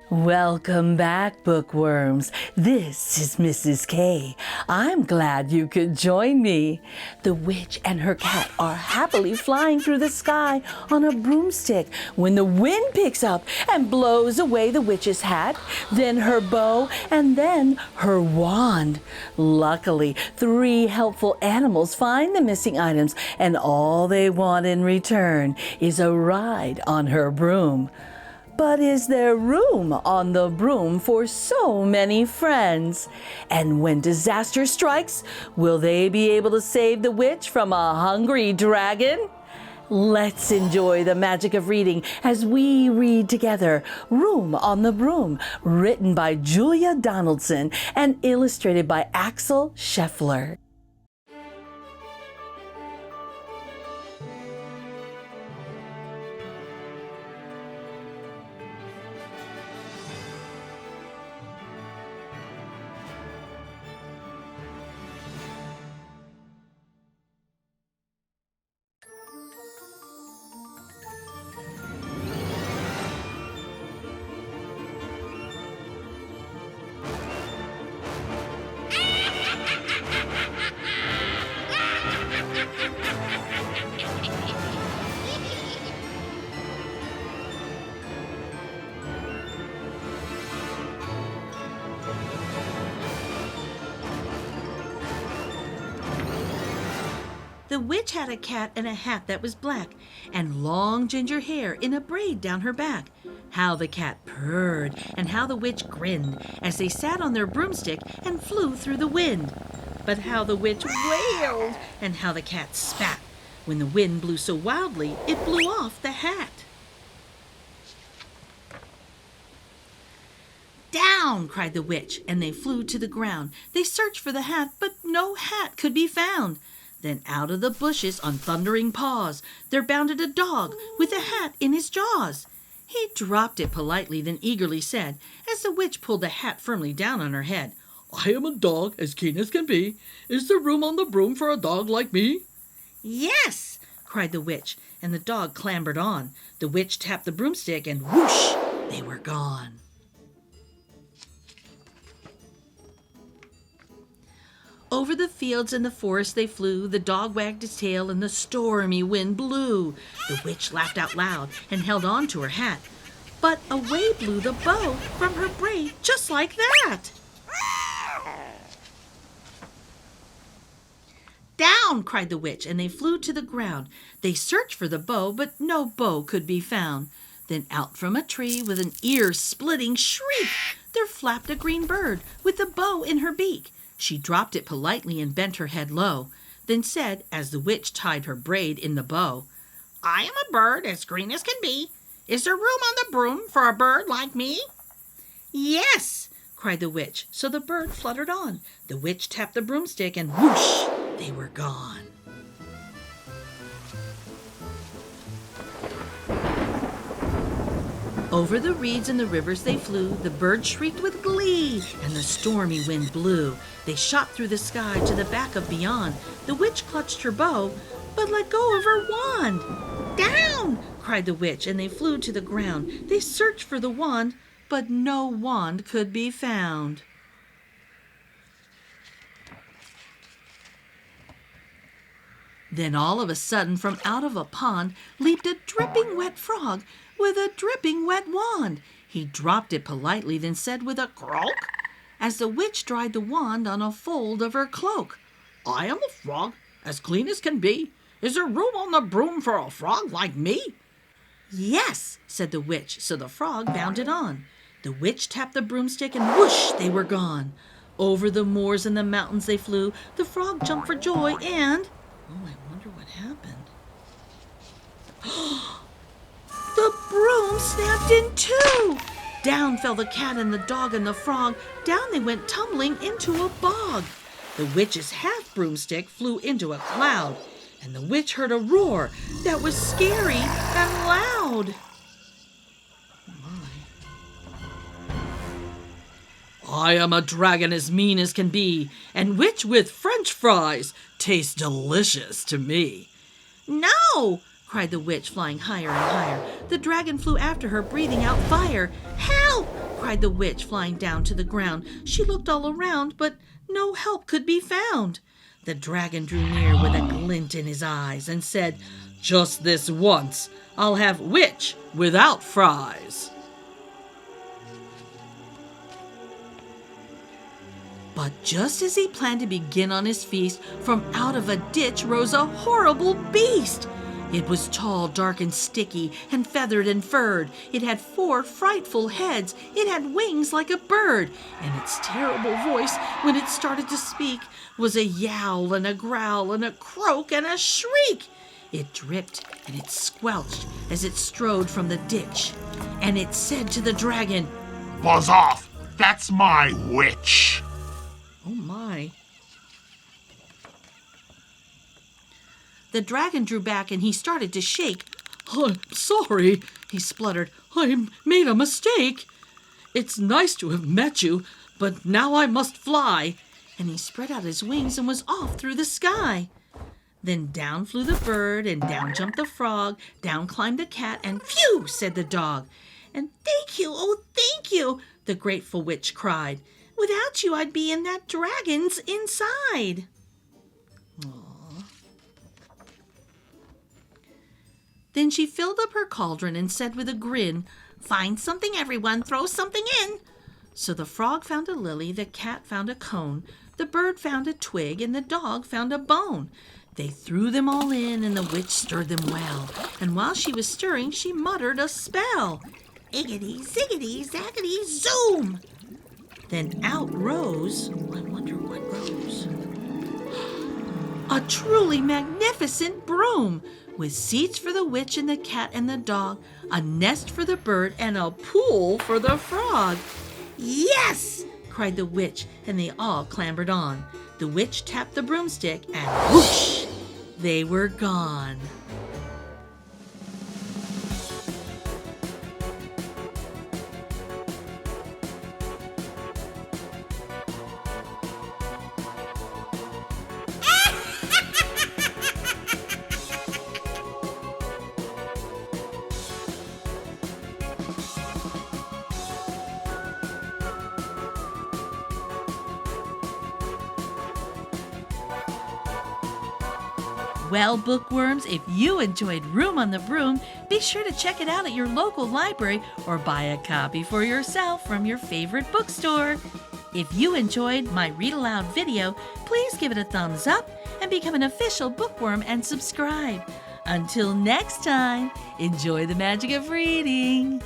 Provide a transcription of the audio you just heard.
Welcome back, bookworms. This is Mrs. K. I'm glad you could join me. The witch and her cat are happily flying through the sky on a broomstick when the wind picks up and blows away the witch's hat, then her bow, and then her wand. Luckily, 3 helpful animals find the missing items, and all they want in return is a ride on her broom. But is there room on the broom for so many friends? And when disaster strikes, will they be able to save the witch from a hungry dragon? Let's enjoy the magic of reading as we read together Room on the Broom, written by Julia Donaldson and illustrated by Axel Scheffler. The witch had a cat and a hat that was black, and long ginger hair in a braid down her back. How the cat purred, and how the witch grinned, as they sat on their broomstick and flew through the wind. But how the witch wailed, and how the cat spat. When the wind blew so wildly, it blew off the hat. "Down!" cried the witch, and they flew to the ground. They searched for the hat, but no hat could be found. Then out of the bushes on thundering paws, there bounded a dog with a hat in his jaws. He dropped it politely, then eagerly said, as the witch pulled the hat firmly down on her head, "I am a dog as keen as can be. Is there room on the broom for a dog like me?" "Yes!" cried the witch, and the dog clambered on. The witch tapped the broomstick, and whoosh, they were gone. Over the fields and the forest they flew. The dog wagged his tail, and the stormy wind blew. The witch laughed out loud and held on to her hat. But away blew the bow from her braid, just like that. "Down!" cried the witch, and they flew to the ground. They searched for the bow, but no bow could be found. Then out from a tree with an ear-splitting shriek, there flapped a green bird with a bow in her beak. She dropped it politely and bent her head low, then said, as the witch tied her braid in the bow, "I am a bird as green as can be. Is there room on the broom for a bird like me?" "Yes!" cried the witch, so the bird fluttered on. The witch tapped the broomstick, and whoosh, they were gone. Over the reeds and the rivers they flew. The birds shrieked with glee, and the stormy wind blew. They shot through the sky to the back of beyond. The witch clutched her bow, but let go of her wand. "Down!" cried the witch, and they flew to the ground. They searched for the wand, but no wand could be found. Then all of a sudden, from out of a pond, leaped a dripping wet frog with a dripping wet wand. He dropped it politely, then said with a croak, as the witch dried the wand on a fold of her cloak, "I am a frog as clean as can be. Is there room on the broom for a frog like me?" "Yes!" said the witch, so the frog bounded on. The witch tapped the broomstick, and whoosh, they were gone. Over the moors and the mountains they flew. The frog jumped for joy, and I wonder what happened. The broom snapped in two! Down fell the cat and the dog and the frog. Down they went tumbling into a bog. The witch's half broomstick flew into a cloud, and the witch heard a roar that was scary and loud. "I am a dragon as mean as can be, and which with French fries tastes delicious to me." "No!" cried the witch, flying higher and higher. The dragon flew after her, breathing out fire. "Help! cried the witch, flying down to the ground. She looked all around, but no help could be found. The dragon drew near with a glint in his eyes and said, "Just this once, I'll have witch without fries." But just as he planned to begin on his feast, from out of a ditch rose a horrible beast. It was tall, dark, and sticky, and feathered and furred. It had 4 frightful heads. It had wings like a bird. And its terrible voice, when it started to speak, was a yowl and a growl and a croak and a shriek. It dripped and it squelched as it strode from the ditch. And it said to the dragon, "Buzz off! That's my witch!" "Oh my." The dragon drew back and he started to shake. "I'm sorry," he spluttered. "I made a mistake. It's nice to have met you, but now I must fly." And he spread out his wings and was off through the sky. Then down flew the bird, and down jumped the frog, down climbed the cat, and phew, said the dog. "And thank you, oh thank you," the grateful witch cried. "Without you, I'd be in that dragon's inside." Aww. Then she filled up her cauldron and said with a grin, "Find something, everyone, throw something in." So the frog found a lily, the cat found a cone, the bird found a twig, and the dog found a bone. They threw them all in, and the witch stirred them well. And while she was stirring, she muttered a spell. Iggity, ziggity, zaggity, zoom! Then out rose, I wonder what rose, a truly magnificent broom, with seats for the witch and the cat and the dog, a nest for the bird, and a pool for the frog. "Yes!" cried the witch, and they all clambered on. The witch tapped the broomstick, and whoosh! They were gone. Well, bookworms, if you enjoyed Room on the Broom, be sure to check it out at your local library or buy a copy for yourself from your favorite bookstore. If you enjoyed my Read Aloud video, please give it a thumbs up and become an official bookworm and subscribe. Until next time, enjoy the magic of reading.